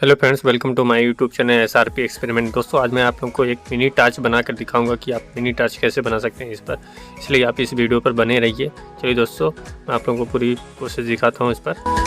Hello friends, welcome to my YouTube channel SRP experiment. दोस्तों, आज मैं आप लोगों को एक मिनी टार्च बनाकर दिखाऊंगा कि आप मिनी टार्च कैसे बना सकते हैं इस पर। इसलिए आप इस वीडियो पर बने रहिए। चलिए दोस्तों, मैं आप लोगों को पूरी प्रोसेस दिखाता हूँ इस पर।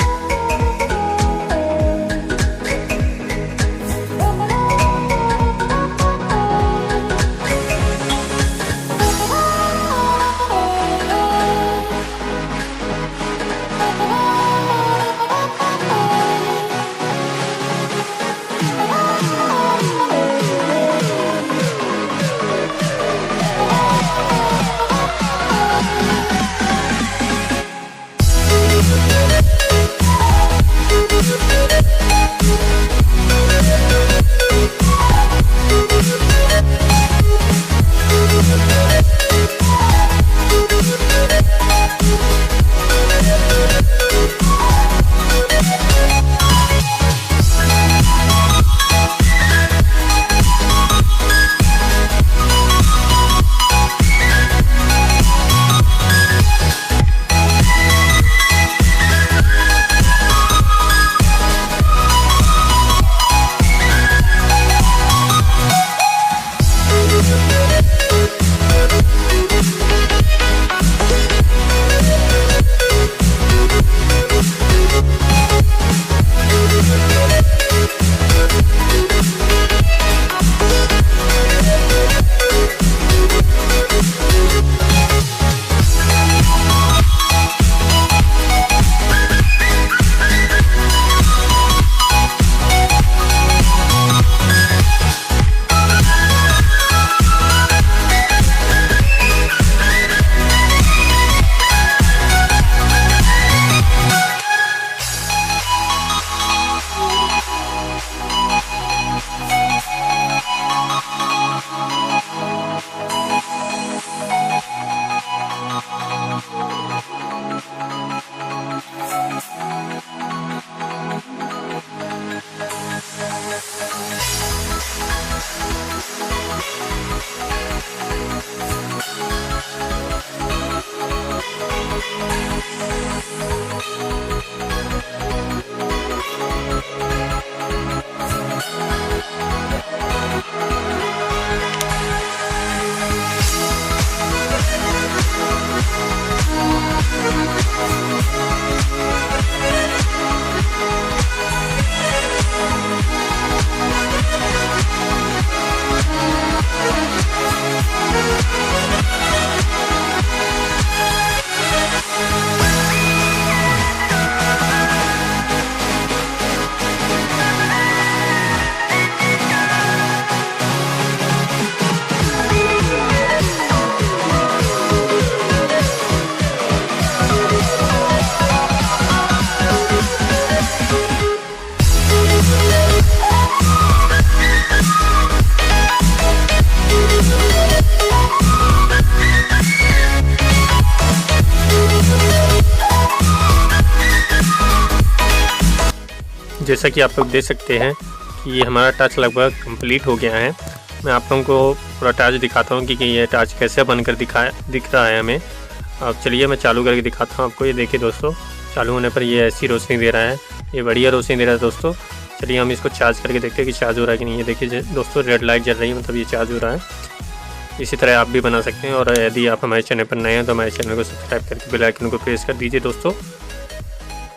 जैसा कि आप लोग देख सकते हैं कि ये हमारा टार्च लगभग कंप्लीट हो गया है। मैं आप लोगों को पूरा टार्च दिखाता हूँ कि ये टार्च कैसे बनकर दिख रहा है हमें। अब चलिए मैं चालू करके दिखाता हूँ आपको। ये देखिए दोस्तों, चालू होने पर ये ऐसी रोशनी दे रहा है, ये बढ़िया रोशनी दे रहा है दोस्तों। चलिए हम इसको चार्ज करके देखते हैं कि चार्ज हो रहा है कि नहीं। ये देखिए दोस्तों, रेड लाइट जल रही है, मतलब ये चार्ज हो रहा है। इसी तरह आप भी बना सकते हैं। और यदि आप हमारे चैनल पर नए हैं तो हमारे चैनल को सब्सक्राइब करके बेल आइकन को प्रेस कर दीजिए दोस्तों।